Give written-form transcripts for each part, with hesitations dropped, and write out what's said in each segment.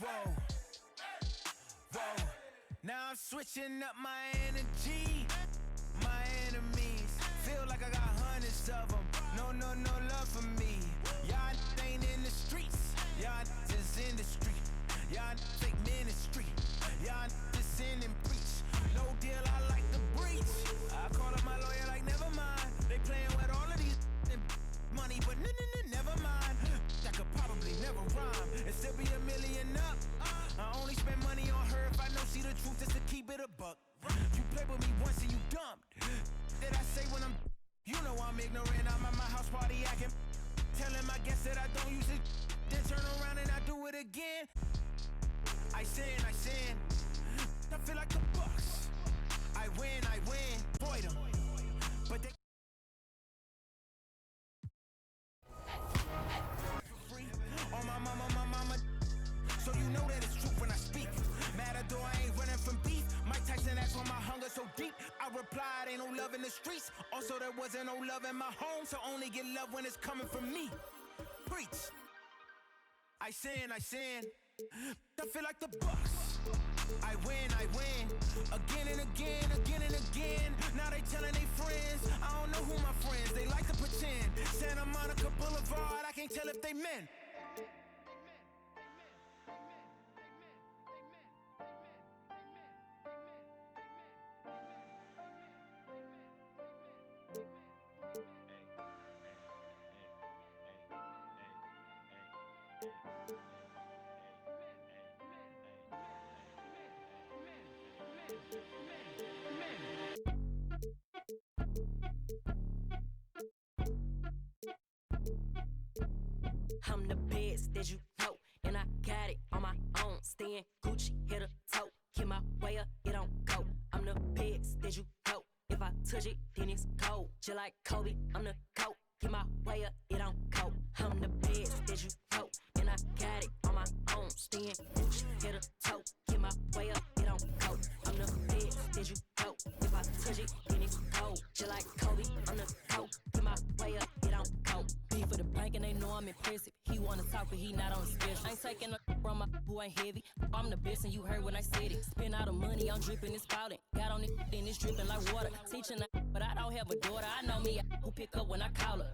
Whoa. Now I'm switching up my energy. My enemies feel like I got hundreds of them. No love for me. Y'all ain't in the streets. Y'all just in the street. Y'all take ministry. Y'all just sin and preach. No deal, I like the breach. I call up my lawyer like, never mind. They playing with all of these money, but never mind. I could probably never rhyme and still be $1 million up. I only spend money on her if I know she the truth, just to keep it a buck. You play with me once and you dumped. Did I say when I'm, you know I'm ignorant. I'm at my house party acting, telling my guests that I don't use it, then turn around and I do it again. I sin. I feel like the Bucks. I win, void them. But they free on my mama. So you know that it's true when I speak. Matador, I ain't running from beef. Mike Tyson asked why my hunger so deep. I replied, ain't no love in the streets. Also, there wasn't no love in my home, so only get love when it's coming from me. Preach. I sin. I feel like the Bucks. I win. Again and again. Now they telling they friends. I don't know who my friends. They like to pretend. Santa Monica Boulevard, I can't tell if they men. I'm the best that you know, and I got it on my own. Staying Gucci, hit a toe. Get my way up, it don't go. I'm the best that you know. If I touch it, then it's cold. Just like Kobe, I'm the GOAT. Get my way up, it don't go. I'm the best that you know, and I got it on my own. Staying Gucci, hit a toe. Get my way up, it don't go. I'm the best that you know. If I touch it, then it's cold. Just like Kobe, I'm the GOAT. Get my way up, it don't go. Beat for the bank and they know I'm impressive. He wanna talk, but he not on the special. I ain't taking a from my who ain't heavy. I'm the best and you heard when I said it. Spend all the money, I'm dripping, it's spouting. Got on it, then it's dripping like water. Teaching but I don't have a daughter. I know me, who pick up when I call her.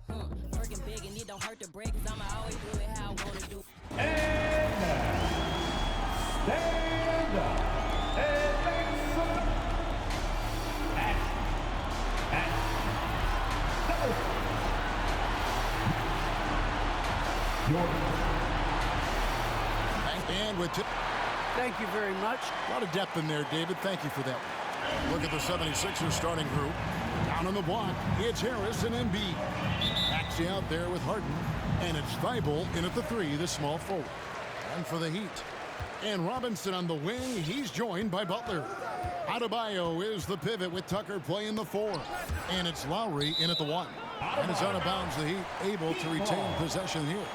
Working big and it don't hurt to break, cause I'ma always do it how I wanna do. And now, stand up and make some action. And with thank you very much. A lot of depth in there, David. Thank you for that. Look at the 76ers starting group. Down on the block, it's Harris and Embiid. Maxey out there with Harden. And it's Thibault in at the 3, the small forward. And for the Heat. And Robinson on the wing. He's joined by Butler. Adebayo is the pivot with Tucker playing the 4. And it's Lowry in at the 1. And it's out of bounds. The Heat able to retain possession here.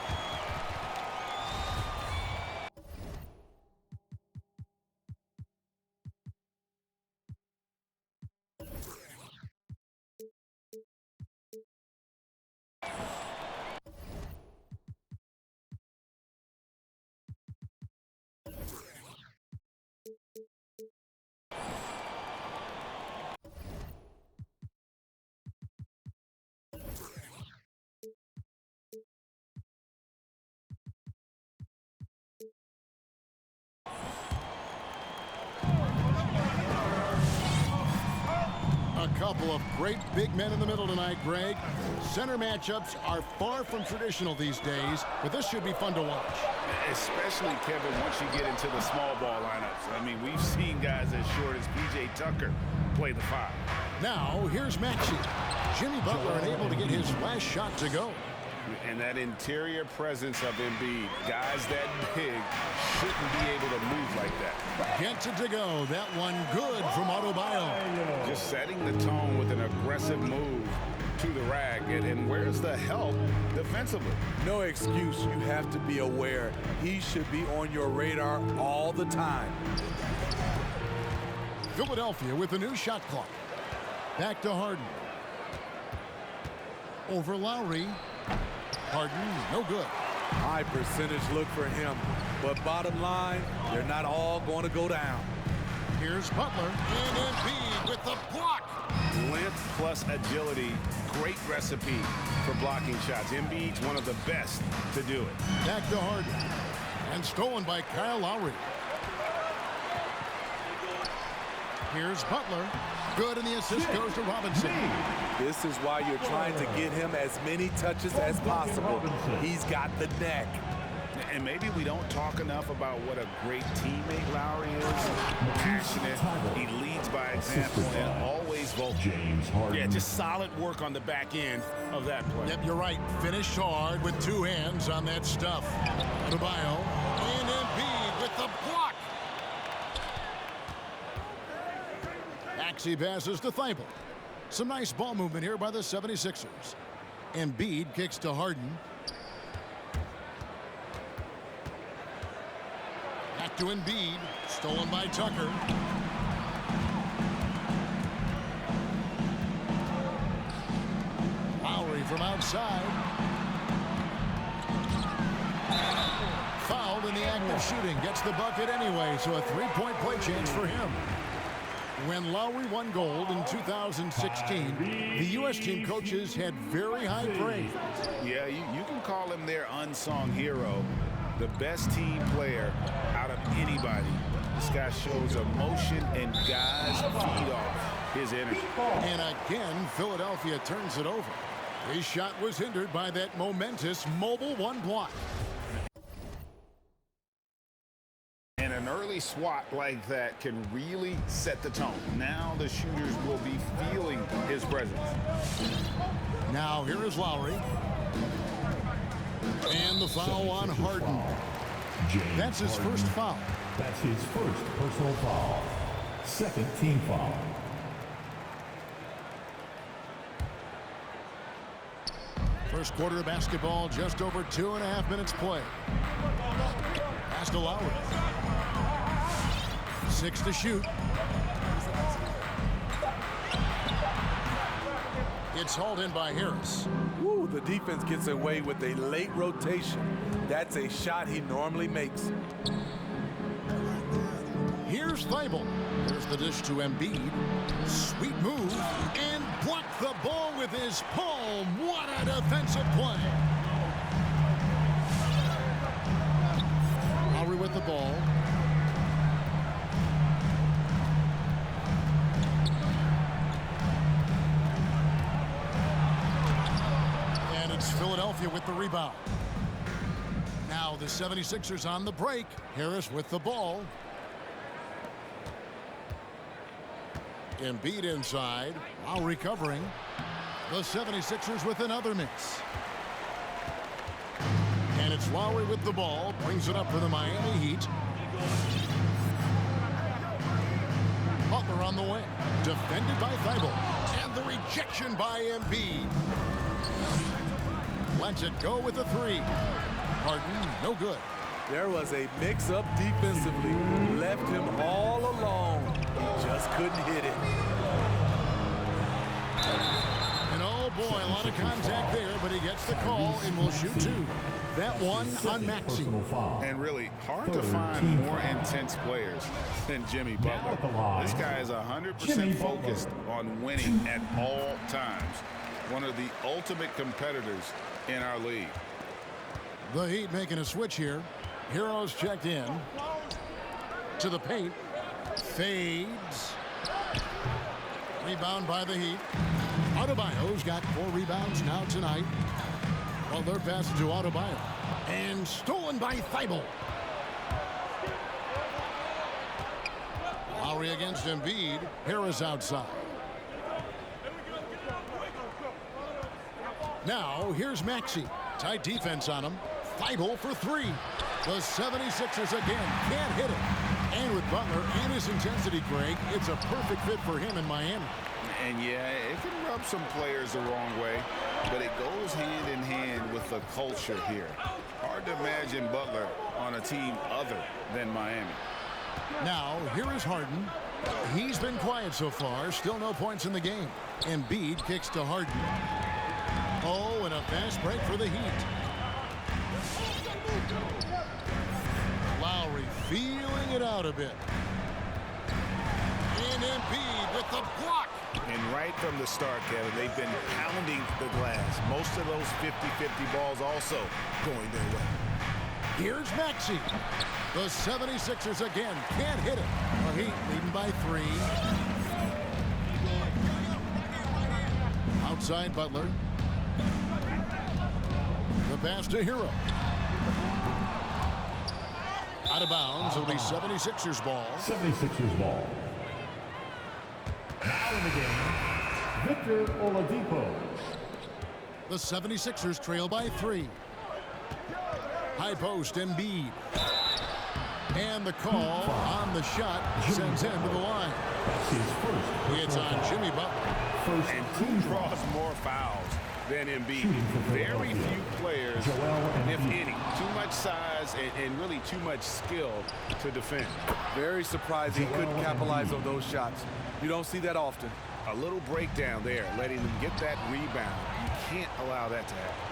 A couple of great big men in the middle tonight, Greg. Center matchups are far from traditional these days, but this should be fun to watch. Especially, Kevin, once you get into the small ball lineups. I mean, we've seen guys as short as P.J. Tucker play the 5. Now, here's Maxey. Jimmy Butler unable to get his last shot to go. And that interior presence of Embiid, guys that big, shouldn't be able to move like that. Gets it to go. That one good from Adebayo. Just setting the tone with an aggressive move to the rag. And where's the help defensively? No excuse. You have to be aware. He should be on your radar all the time. Philadelphia with a new shot clock. Back to Harden. Over Lowry. Harden, no good. High percentage look for him. But bottom line, they're not all going to go down. Here's Butler, and Embiid with the block. Length plus agility, great recipe for blocking shots. Embiid's one of the best to do it. Back to Harden, and stolen by Kyle Lowry. Here's Butler. Good, and the assist goes to Robinson. This is why you're trying to get him as many touches as possible. He's got the neck. And maybe we don't talk enough about what a great teammate Lowry is. Passionate, he leads by example, and always vocal. Yeah, just solid work on the back end of that play. Yep, you're right. Finished hard with two hands on that stuff. Adebayo, and Embiid with the block. Maxey passes to Thibault. Some nice ball movement here by the 76ers. Embiid kicks to Harden. Back to Embiid. Stolen by Tucker. Lowry from outside. Fouled in the act of shooting. Gets the bucket anyway, so a three-point play chance for him. When Lowry won gold in 2016, the U.S. team coaches had very high praise. Yeah, you can call him their unsung hero, the best team player out of anybody. This guy shows emotion, and guys feed off his energy. And again, Philadelphia turns it over. His shot was hindered by that momentous mobile one block. And an early swat like that can really set the tone. Now the shooters will be feeling his presence. Now here is Lowry. And the foul on Harden. That's his first foul. That's his first personal foul. Second team foul. First quarter of basketball, just over 2.5 minutes play. Pass to Lowry. 6 to shoot. It's hauled in by Harris. Woo, the defense gets away with a late rotation. That's a shot he normally makes. Here's Thibault. There's the dish to Embiid. Sweet move. And blocked the ball with his palm. What a defensive play. Lowry with the ball. And it's Philadelphia with the rebound. Now the 76ers on the break. Harris with the ball. Embiid inside. Lowry covering. The 76ers with another miss. And it's Lowry with the ball. Brings it up for the Miami Heat. Butler on the wing. Defended by Thibault. And the rejection by Embiid. Lets it go with a three. Harden, no good. There was a mix-up defensively. Left him all alone. Just couldn't hit it. And oh boy, a lot of contact there, but he gets the call and will shoot two. That one on Maxey. And really hard to find more intense players than Jimmy Butler. This guy is 100% focused on winning at all times. One of the ultimate competitors in our league. The Heat making a switch here. Heroes checked in. To the paint. Fades. Rebound by the Heat. Adebayo's got 4 rebounds now tonight. Butler passes to Adebayo. And stolen by Thibault. Lowry against Embiid. Harris outside. Now here's Maxey. Tight defense on him. Thibault for 3. The 76ers again can't hit it. And with Butler and his intensity, Greg, it's a perfect fit for him in Miami. And yeah, it can rub some players the wrong way, but it goes hand in hand with the culture here. Hard to imagine Butler on a team other than Miami. Now, here is Harden. He's been quiet so far. Still no points in the game. Embiid kicks to Harden. Oh, and a fast break for the Heat. Lowry feeling it out a bit. And Embiid with the block. And right from the start, Kevin, they've been pounding the glass. Most of those 50-50 balls also going their way. Here's Maxey. The 76ers again can't hit it. The Heat leading by 3. Outside Butler. The pass to Hero. Out of bounds. It'll be 76ers ball. 76ers ball. Now in the game, Victor Oladipo. The 76ers trail by 3. High post, Embiid. And the call on the shot sends him to the line. That's his first. It's on Jimmy Butler. And who draws more fouls than Embiid? Very few players, if any. Too much size and really too much skill to defend. Very surprised he couldn't capitalize on those shots. You don't see that often. A little breakdown there, letting them get that rebound. You can't allow that to happen.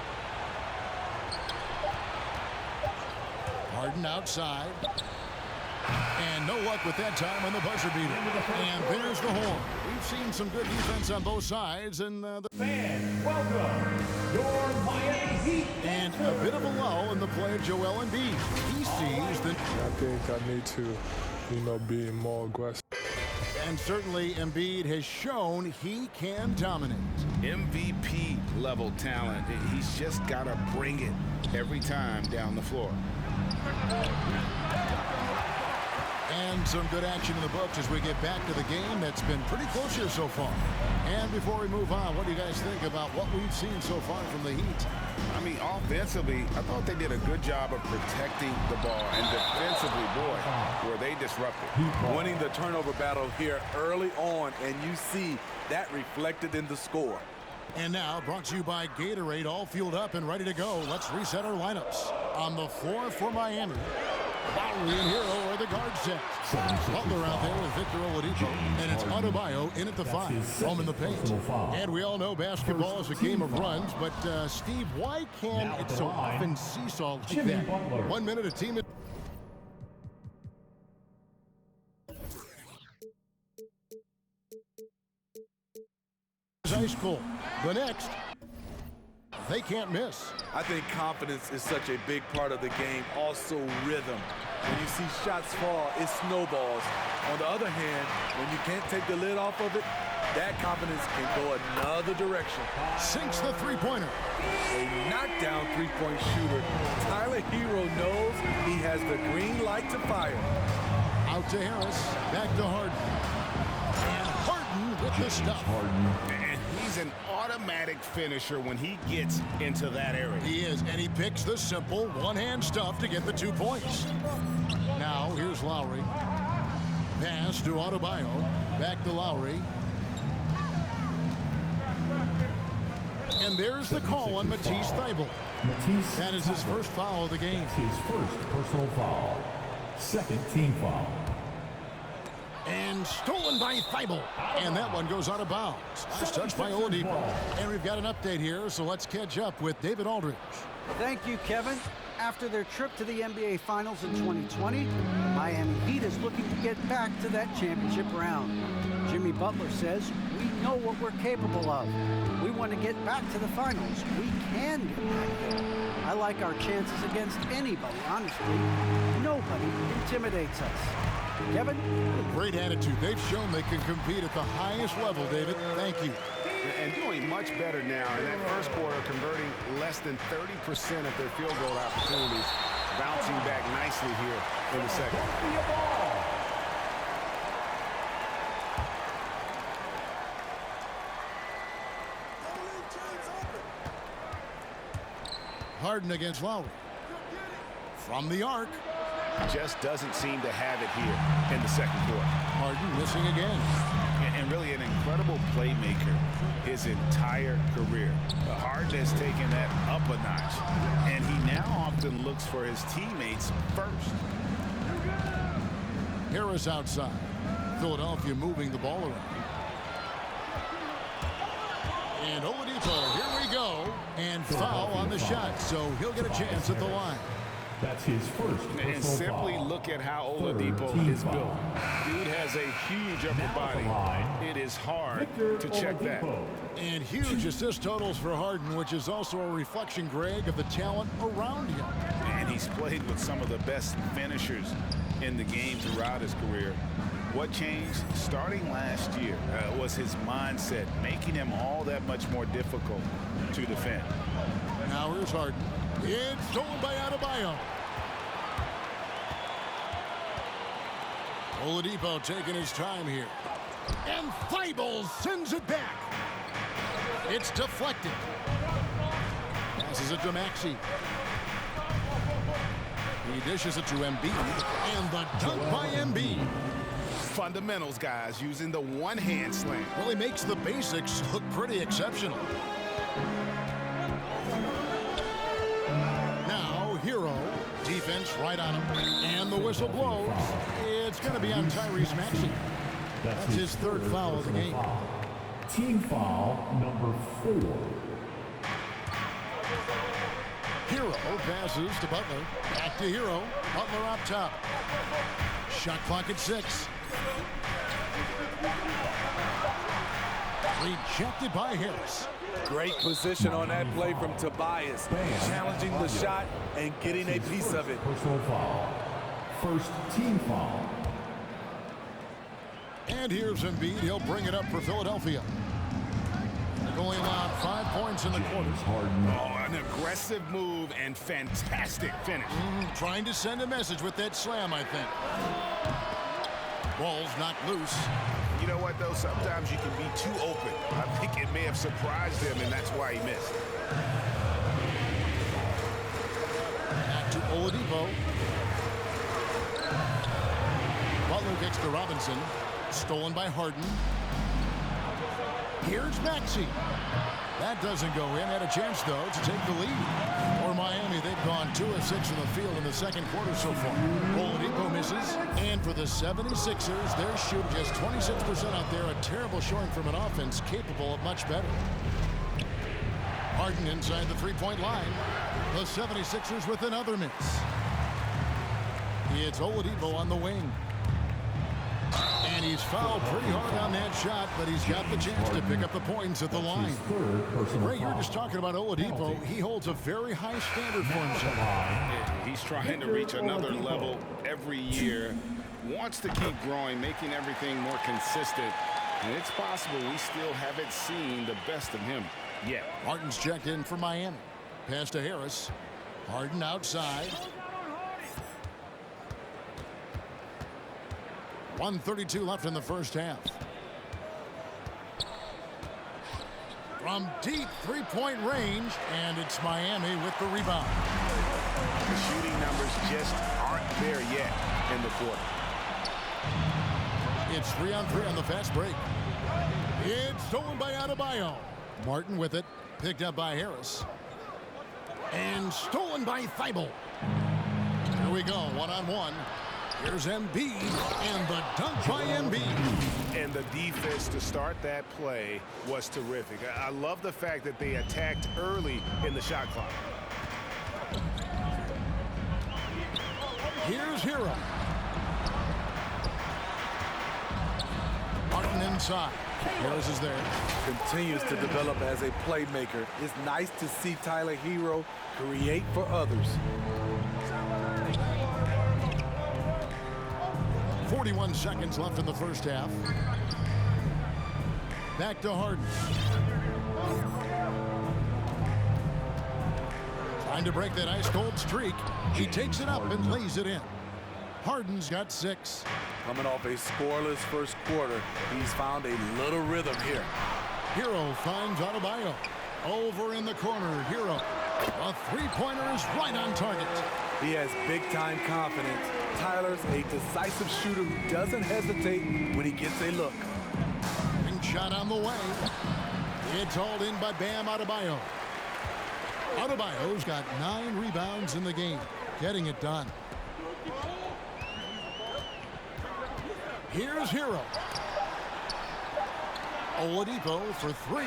Harden outside. And no luck with that time on the buzzer beater. And there's the horn. We've seen some good defense on both sides. And Fans, welcome your Miami Heat. And a bit of a lull in the play of Joel Embiid. He sees that. I think I need to, be more aggressive. And certainly Embiid has shown he can dominate. MVP level talent. He's just got to bring it every time down the floor. And some good action in the books as we get back to the game that's been pretty close here so far. And before we move on, what do you guys think about what we've seen so far from the Heat? I mean, offensively, I thought they did a good job of protecting the ball. And defensively, boy, were they disruptive. Winning the turnover battle here early on, and you see that reflected in the score. And now, brought to you by Gatorade, all fueled up and ready to go. Let's reset our lineups. On the floor for Miami, Lowry and Hero are the guard set. Butler out there with Victor Oladipo. And it's Adebayo in at the 5. Home in the paint. And we all know basketball is a game of runs. But, Steve, why can it so often seesaw like that? 1 minute a team... Ice cold. The next, they can't miss. I think confidence is such a big part of the game. Also rhythm. When you see shots fall, it snowballs. On the other hand, when you can't take the lid off of it, that confidence can go another direction. Sinks the three-pointer. A knockdown three-point shooter. Tyler Hero knows he has the green light to fire. Out to Harris. Back to Harden. And Harden with the stuff. And he's an automatic finisher when he gets into that area. He is, and he picks the simple one-hand stuff to get the 2 points. Now, here's Lowry. Pass to Adebayo. Back to Lowry. And there's the call on Matisse Thybulle. That is his first foul of the game. His first personal foul. Second team foul. And stolen by Thybulle. And that one goes out of bounds. Last touch by Oladipo. And we've got an update here, so let's catch up with David Aldridge. Thank you, Kevin. After their trip to the NBA Finals in 2020, the Miami Heat is looking to get back to that championship round. Jimmy Butler says, we know what we're capable of. We want to get back to the finals. We can get back there. I like our chances against anybody, honestly. Nobody intimidates us. Kevin? Great attitude. They've shown they can compete at the highest level, David. Thank you. And doing much better now in that first quarter, converting less than 30% of their field goal opportunities, bouncing back nicely here in the second. Harden against Lowry. From the arc. Just doesn't seem to have it here in the second quarter. Harden missing again. And really an incredible playmaker his entire career. Harden has taken that up a notch. And he now often looks for his teammates first. Harris outside. Philadelphia moving the ball around. And Oladipo, here we go. And foul on the shot, so he'll get a chance at the line. That's his first And personal simply foul. look at how Third Oladipo team is foul. built. Dude has a huge upper Now at the body. line, It is hard Victor to check that. Oladipo. And huge assist totals for Harden, which is also a reflection, Greg, of the talent around him. And he's played with some of the best finishers in the game throughout his career. What changed starting last year was his mindset, making him all that much more difficult to defend. Now here's Harden. It's stolen by Adebayo. Oladipo taking his time here. And Thibault sends it back. It's deflected. Passes it to Maxey. He dishes it to Embiid. And the dunk by Embiid. Fundamentals, guys, using the one-hand slam. Really makes the basics look pretty exceptional. Now, Hero. Defense right on him. And the whistle blows. It's going to be on Tyrese Maxey. That's his third foul of the game. Foul. Team foul number 4. Hero passes to Butler. Back to Hero. Butler up top. Shot clock at 6. Rejected by Harris. Great position on that play from Tobias. Challenging the shot and getting a piece of it. Personal foul. First team foul. And here's Embiid. He'll bring it up for Philadelphia. They've only allowed 5 points in the quarter. Harden. Oh, an aggressive move and fantastic finish. Trying to send a message with that slam, I think. Ball's knocked loose. You know what, though? Sometimes you can be too open. I think it may have surprised him, and that's why he missed. Back to Oladipo. Butler kicks to Robinson. Stolen by Harden. Here's Maxey. That doesn't go in. Had a chance, though, to take the lead. For Miami, they've gone 2 of 6 from the field in the second quarter so far. Oladipo misses. And for the 76ers, they're shooting just 26% out there. A terrible showing from an offense capable of much better. Harden inside the three-point line. The 76ers with another miss. It's Oladipo on the wing. And he's fouled pretty hard on that shot, but he's got the chance to pick up the points at the line. Third personal Ray, you're foul. just talking about Oladipo. He holds a very high standard for himself. He's trying to reach another level every year. Wants to keep growing, making everything more consistent. And it's possible we still haven't seen the best of him yet. Harden's checked in for Miami. Pass to Harris. Harden outside. 1:32 left in the first half. From deep three-point range, and it's Miami with the rebound. The shooting numbers just aren't there yet in the quarter. It's 3-on-3 on the fast break. It's stolen by Adebayo. Martin with it, picked up by Harris. And stolen by Thibault. Here we go, one-on-one. Here's Embiid, and the dunk by Embiid. And the defense to start that play was terrific. I love the fact that they attacked early in the shot clock. Here's Hero. Martin inside. Harris is there. Continues to develop as a playmaker. It's nice to see Tyler Hero create for others. 41 seconds left in the first half. Back to Harden. Trying to break that ice-cold streak. He takes it up and lays it in. Harden's got 6. Coming off a scoreless first quarter, he's found a little rhythm here. Hero finds Adebayo. Over in the corner, Hero. A three-pointer is right on target. He has big-time confidence. Tyler's a decisive shooter who doesn't hesitate when he gets a look. And shot on the way. It's hauled in by Bam Adebayo. Adebayo's got 9 rebounds in the game, getting it done. Here's Hero. Oladipo for 3,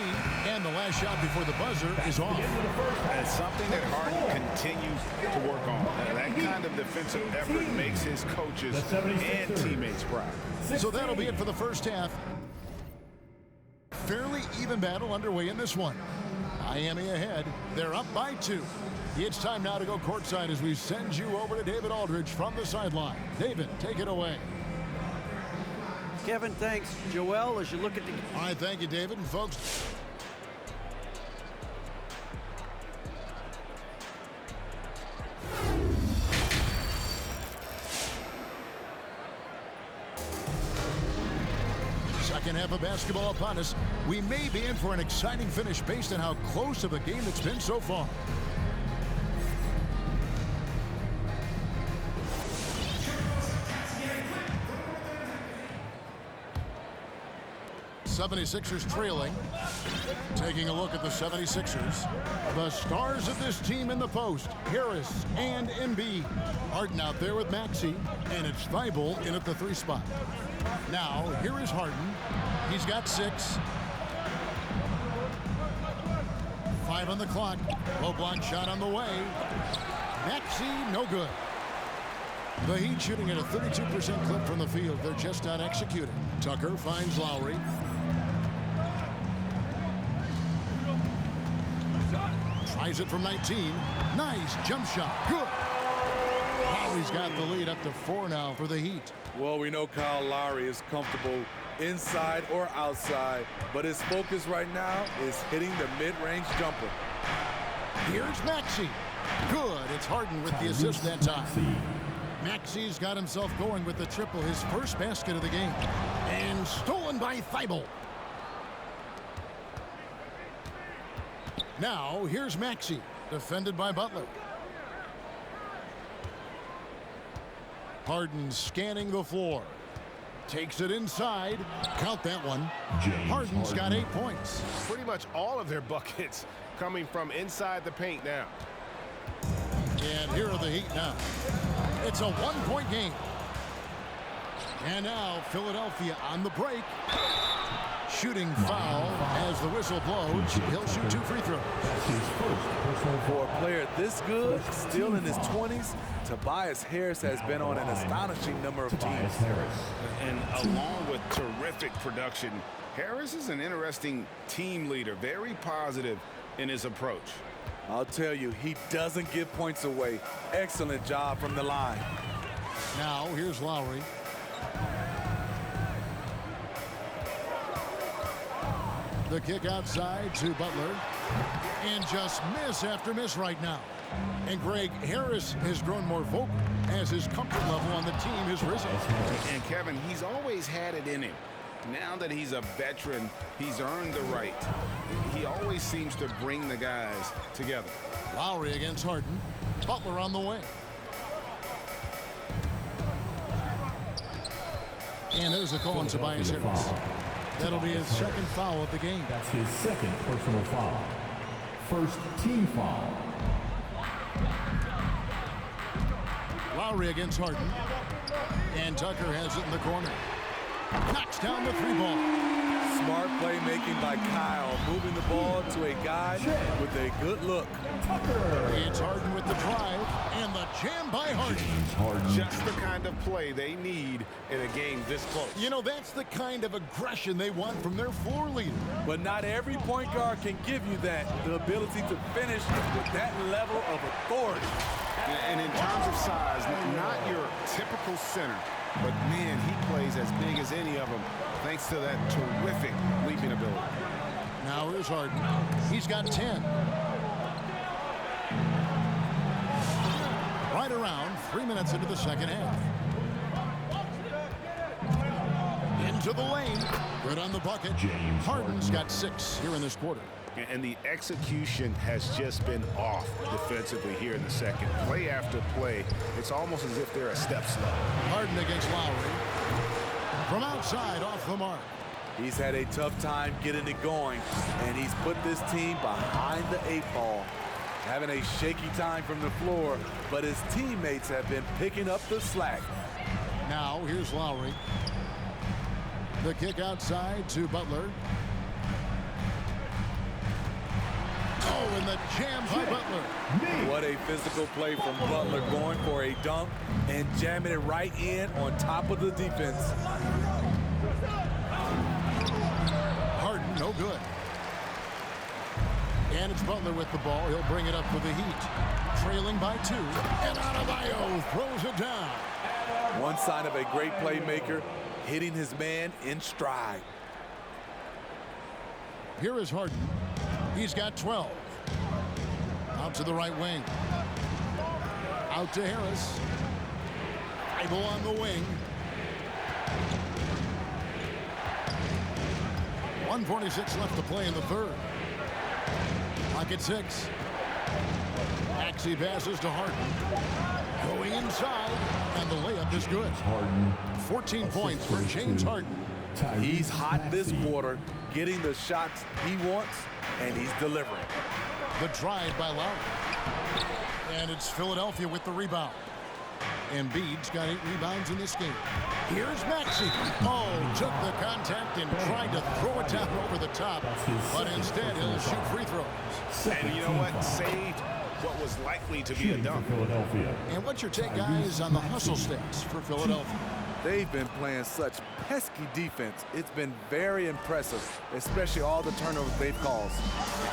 and the last shot before the buzzer is off. And something something that Harden continues to work on. That kind of defensive effort makes his coaches and teammates proud. So that'll be it for the first half. Fairly even battle underway in this one. Miami ahead. They're up by 2. It's time now to go courtside as we send you over to David Aldridge from the sideline. David, take it away. Kevin, thanks. Joel, as you look at the... All right, thank you, David. And folks, second half of basketball upon us. We may be in for an exciting finish based on how close of a game it's been so far. 76ers trailing. Taking a look at the 76ers. The stars of this team in the post, Harris and Embiid. Harden out there with Maxey, and it's Thibault in at the 3 spot. Now, here is Harden. He's got 6. 5 on the clock. Low block shot on the way. Maxey, no good. The Heat shooting at a 32% clip from the field. They're just not executing. Tucker finds Lowry. Tries it from 19. Nice jump shot. Good. Lowry's got the lead up to 4 now for the Heat. Well, we know Kyle Lowry is comfortable inside or outside, but his focus right now is hitting the mid-range jumper. Here's Maxey. Good. It's Harden with the assist that time. Maxey's got himself going with the triple, his first basket of the game. And stolen by Thibault. Now, here's Maxey, defended by Butler. Harden scanning the floor. Takes it inside. Count that one. Harden's got 8 points. Pretty much all of their buckets coming from inside the paint now. And here are the Heat now. It's a 1-point game. And now Philadelphia on the break. Shooting foul as the whistle blows. He'll shoot 2 free throws. For a player this good, still in his 20s, Tobias Harris has been on an astonishing number of teams. And along with terrific production, Harris is an interesting team leader, very positive in his approach. I'll tell you, he doesn't give points away. Excellent job from the line. Now, here's Lowry. The kick outside to Butler. And just miss after miss right now. And Greg, Harris has grown more vocal as his comfort level on the team has risen. And Kevin, he's always had it in him. Now that he's a veteran, he's earned the right. He always seems to bring the guys together. Lowry against Harden. Butler on the way. And there's a call on Tobias Harris. That'll be his second foul of the game. That's his second personal foul. First team foul. Lowry against Harden. And Tucker has it in the corner. Knocks down the 3 ball. Smart playmaking by Kyle, moving the ball to a guy with a good look. It's Harden with the drive and the jam by Harden. Just the kind of play they need in a game this close. You know, that's the kind of aggression they want from their floor leader. But not every point guard can give you that, the ability to finish with that level of authority. And in terms of size, not your typical center, but man, he plays as big as any of them thanks to that terrific leaping ability. Now here's Harden. He's got 10. Right around 3 minutes into the second half. Into the lane. Good on the bucket. Harden's got 6 here in this quarter. And the execution has just been off defensively here in the second. Play after play, it's almost as if they're a step slow. Harden against Lowry. From outside, off the mark. He's had a tough time getting it going, and he's put this team behind the 8 ball. Having a shaky time from the floor, but his teammates have been picking up the slack. Now, here's Lowry. The kick outside to Butler. Oh, and the jam by Butler. What a physical play from Butler, going for a dunk and jamming it right in on top of the defense. Harden, no good. And it's Butler with the ball. He'll bring it up for the Heat. Trailing by 2. And Adebayo throws it down. One sign of a great playmaker, hitting his man in stride. Here is Harden. He's got 12. Out to the right wing. Out to Harris. Thybulle on the wing. 1:46 left to play in the third. Clock at 6. Maxey passes to Harden. Going inside, and the layup is good. 14 points for James Harden. He's hot this quarter, getting the shots he wants, and he's delivering. The drive by Lowry. And it's Philadelphia with the rebound. Embiid's got 8 rebounds in this game. Here's Maxey. Oh, took the contact and tried to throw it down over the top, but instead he'll shoot free throws. And you know what? Saved what was likely to be a dunk. And what's your take, guys, on the hustle stats for Philadelphia? They've been playing such pesky defense. It's been very impressive, especially all the turnovers they've caused.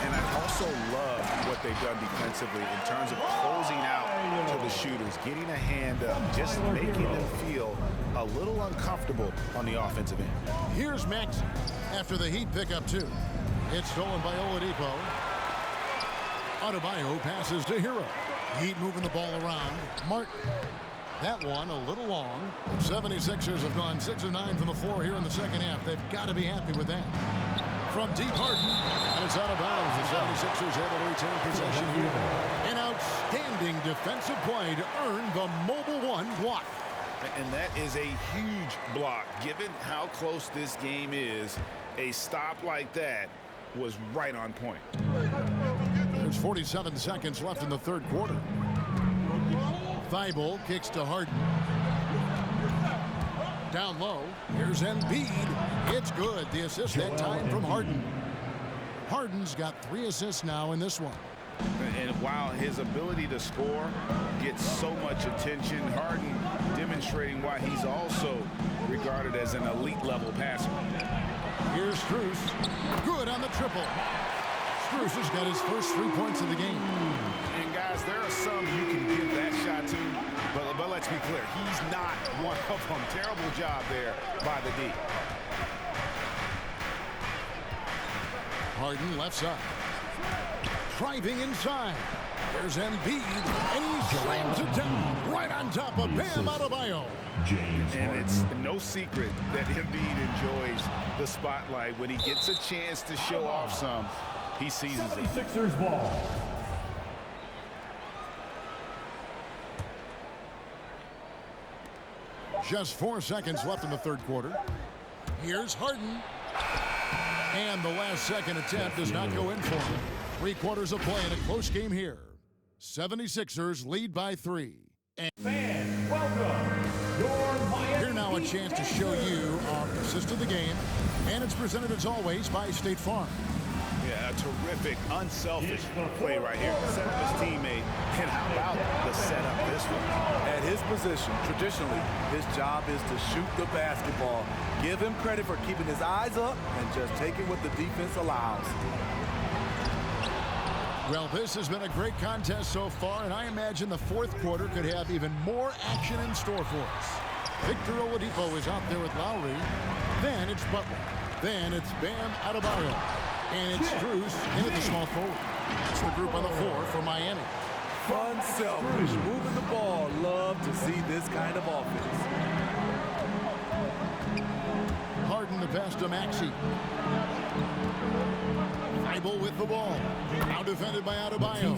And I also love what they've done defensively in terms of closing out to the shooters, getting a hand up, just making them feel a little uncomfortable on the offensive end. Here's Maxey after the Heat pick up 2. It's stolen by Oladipo. Adebayo passes to Hero. Heat moving the ball around. Martin. That one a little long. 76ers have gone 6 of 9 from the floor here in the second half. They've got to be happy with that. From deep, Harden, and it's out of bounds. The 76ers able to retain possession here. An outstanding defensive play to earn the Mobile One block. And that is a huge block. Given how close this game is, a stop like that was right on point. There's 47 seconds left in the third quarter. Thybulle kicks to Harden. Down low. Here's Embiid. It's good. The assist that time from Harden. Harden's got 3 assists now in this one. And while his ability to score gets so much attention, Harden demonstrating why he's also regarded as an elite level passer. Here's Strus. Good on the triple. Strus has got his first 3 points of the game. And guys, there are some you can give that shot to, but let's be clear, he's not one of them. Terrible job there by the D. Harden left side. Driving inside. There's Embiid, and he slams it down right on top of Bam Adebayo. And it's no secret that Embiid enjoys the spotlight. When he gets a chance to show off some, he seizes it. Sixers ball. Just 4 seconds left in the third quarter. Here's Harden. And the last second attempt does not go in for him. 3 quarters of play in a close game here. 76ers lead by 3. And Fans, welcome. here now a chance to show you our assist of the game. And it's presented as always by State Farm. Yeah, a terrific, unselfish play right here. Set up his teammate. And how about the setup this one? At his position, traditionally, his job is to shoot the basketball. Give him credit for keeping his eyes up and just taking what the defense allows. Well, this has been a great contest so far, and I imagine the fourth quarter could have even more action in store for us. Victor Oladipo is out there with Lowry. Then it's Butler. Then it's Bam Adebayo. And it's Strus into the small forward. It's the group on the floor for Miami. Unselfish, moving the ball. Love to see this kind of offense. Harden the pass to Maxey. Thybulle with the ball. Now defended by Adebayo.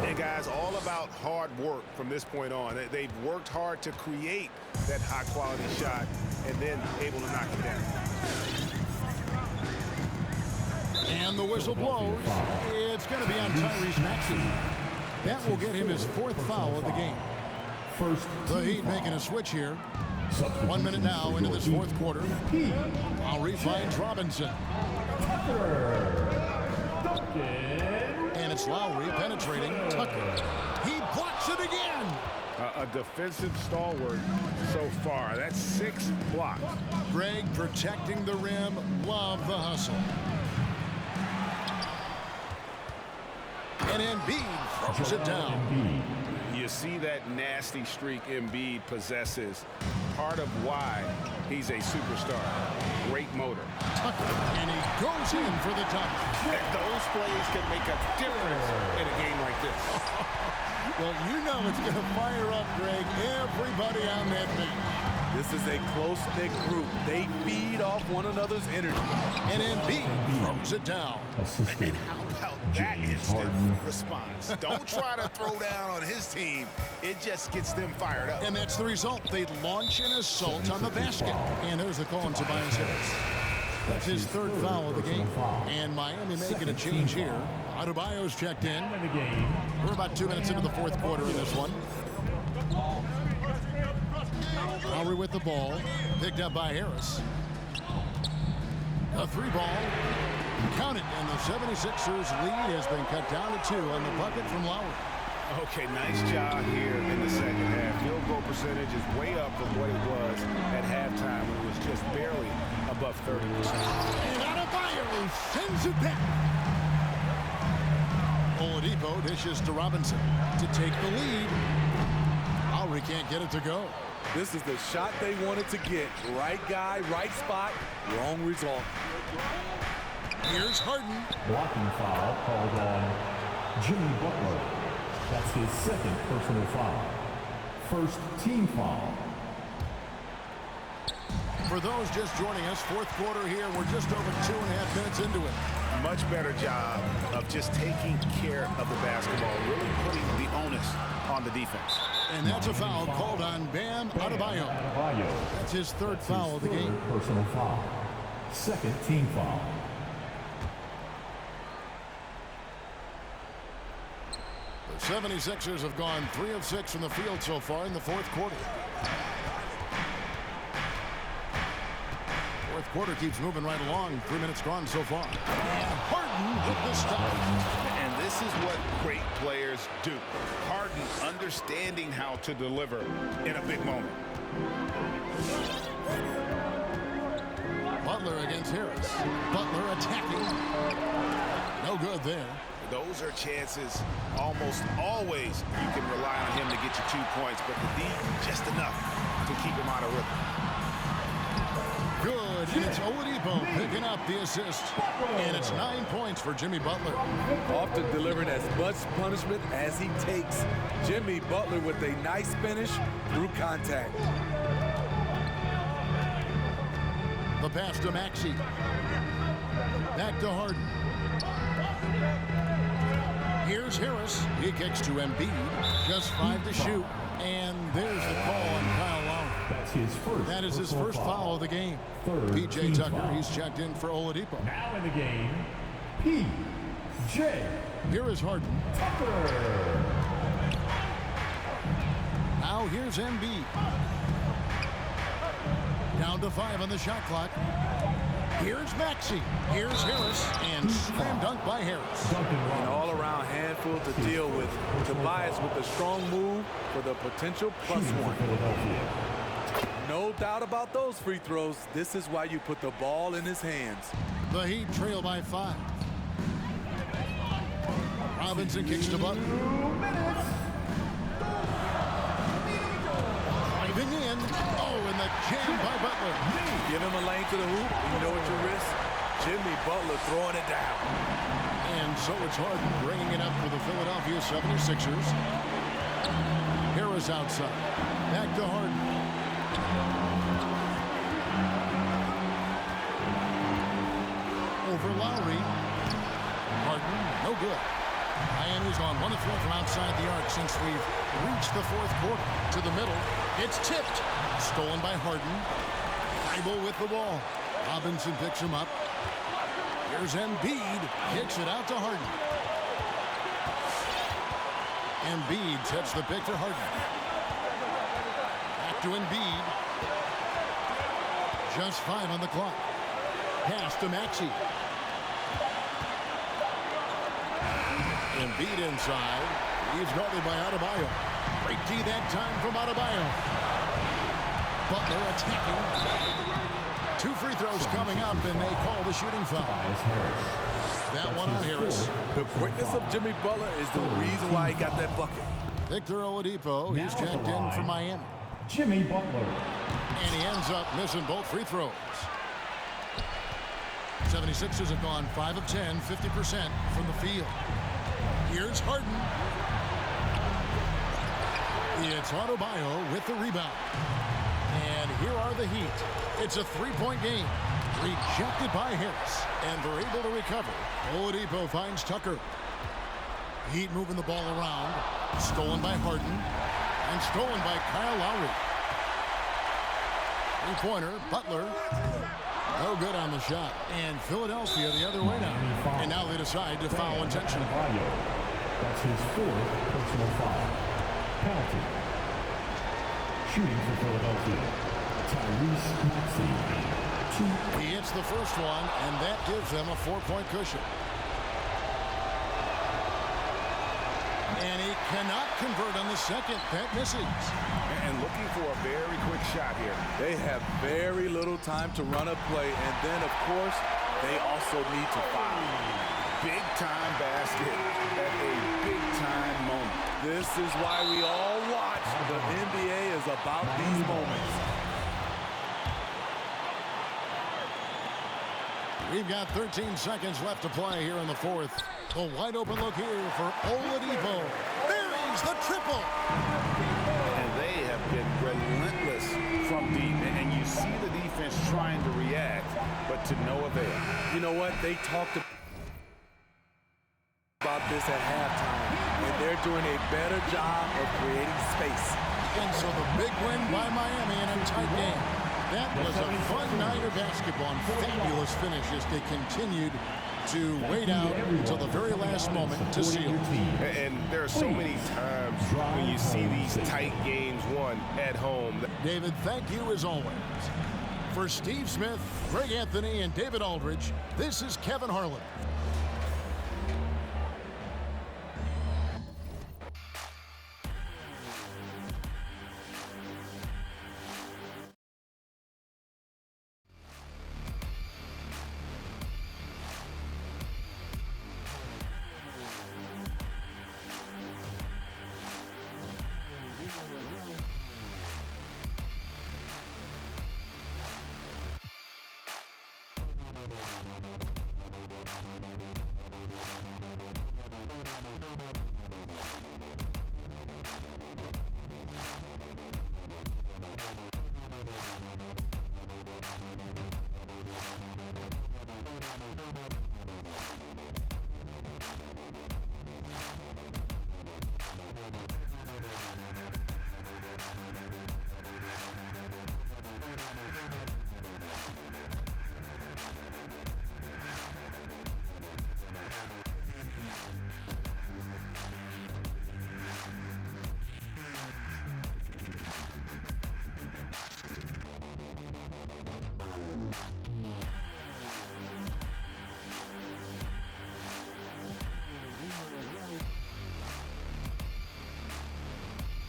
And guys, all about hard work from this point on. They've worked hard to create that high-quality shot and then able to knock it down. And the whistle blows. It's going to be on Tyrese Maxey. That will get him his 4th foul of the game. The Heat making a switch here. 1 minute now into this fourth quarter. Lowry finds Robinson. And it's Lowry penetrating Tucker. A defensive stalwart so far. That's 6 blocks. Greg protecting the rim. Love the hustle. And Embiid throws it down. You see that nasty streak Embiid possesses. Part of why he's a superstar. Great motor. And he goes in for the top. Those plays can make a difference in a game like this. Well, you know it's going to fire up, Greg, everybody on that bench. This is a close-knit group. They feed off one another's energy. And Embiid throws it down. And how about that instant response? Don't try to throw down on his team. It just gets them fired up. And that's the result. They launch an assault on the basket. And there's the call on Tobias Harris. That's his 3rd foul of the game. And Miami making a change here. Adebayo's checked in. We're about 2 minutes into the 4th quarter in this one. Lowry with the ball. Picked up by Harris. A 3 ball. Count it. And the 76ers lead has been cut down to 2 on the bucket from Lowry. Okay, nice job here in the second half. Field goal percentage is way up from what it was at halftime when it was just barely above 30%. And Adebayo sends it back. Oladipo dishes to Robinson to take the lead. Lowry can't get it to go. This is the shot they wanted to get. Right guy, right spot, wrong result. Here's Harden. Blocking foul called on Jimmy Butler. That's his 2nd personal foul. 1st team foul. For those just joining us, 4th quarter here. We're just over 2.5 minutes into it. Much better job of just taking care of the basketball, really putting the onus on the defense. And that's a foul called on Bam Adebayo. That's his 3rd foul of the game. Personal foul. 2nd team foul. The 76ers have gone 3 of 6 from the field so far in the 4th quarter. 4th quarter keeps moving right along. 3 minutes gone so far. And Harden with the stop. And this is what great players do. Harden understanding how to deliver in a big moment. Butler against Harris. Butler attacking. No good there. Those are chances almost always you can rely on him to get you 2 points, but the D just enough to keep him out of rhythm. Good, and it's Oladipo picking up the assist. And it's 9 points for Jimmy Butler. Often delivering as much punishment as he takes. Jimmy Butler with a nice finish through contact. The pass to Maxey. Back to Harden. Here's Harris. He kicks to Embiid. Just 5 to shoot. And there's the call on Kyle Lowry. That's his 1st. That is his 1st foul of the game. P.J. Tucker, he's checked in for Oladipo. Now in the game, P.J. Here is Harden. Tucker. Now here's Embiid. Down to 5 on the shot clock. Here's Maxey. Here's Harris. And slam dunk by Harris. An all-around handful to deal with. Tobias with a strong move for the potential +1. No doubt about those free throws. This is why you put the ball in his hands. The Heat trail by 5. Robinson kicks to Butler. Driving in. Oh, and the jam by Butler. Give him a lane to the hoop. You know what you risk? Jimmy Butler throwing it down. And so it's Harden bringing it up for the Philadelphia 76ers. Harris outside. Back to Harden. Over Lowry. Harden, no good. Miami's on 1 of 3 from outside the arc since we've reached the 4th quarter. To the middle. It's tipped. Stolen by Harden. Thibault with the ball. Robinson picks him up. Here's Embiid. Kicks it out to Harden. Embiid sets the pick for Harden. Back to Embiid. Just 5 on the clock. Pass to Maxey. Embiid inside. He's guarded by Adebayo. Straight D that time from Adebayo. Butler attacking. 2 free throws coming up, and they call the shooting foul. That one on Harris. The quickness of Jimmy Butler is the reason why he got that bucket. Victor Oladipo, he's checked in for Miami. Jimmy Butler. And he ends up missing both free throws. 76ers have gone 5 of 10, 50% from the field. Here's Harden. It's Adebayo with the rebound. And here are the Heat. It's a 3-point game. Rejected by Harris. And they're able to recover. Oladipo finds Tucker. Heat moving the ball around. Stolen by Harden. And stolen by Kyle Lowry. Three-pointer, Butler. No good on the shot. And Philadelphia the other way now. And now they decide to foul intentionally. That's his 4th personal foul. Penalty. Shooting for Philadelphia, Tyrese Maxey. He hits the first one, and that gives them a 4-point cushion. And he cannot convert on the second. That misses. And looking for a very quick shot here. They have very little time to run a play, and then, of course, they also need to foul. Big-time basket at a big-time moment. This is why we all watch. The NBA is about these moments. We've got 13 seconds left to play here in the fourth. A wide open look here for Oladipo. Buries the triple. And they have been relentless from deep. And you see the defense trying to react, but to no avail. You know what? They talked about this at halftime, and they're doing a better job of creating space. And so the big win by Miami in a tight game. That was a fun night of basketball. Fabulous finish as they continued to wait out until the very last moment to seal. And there are so many times when you see these tight games won at home. David, thank you as always. For Steve Smith, Greg Anthony, and David Aldridge, this is Kevin Harlan.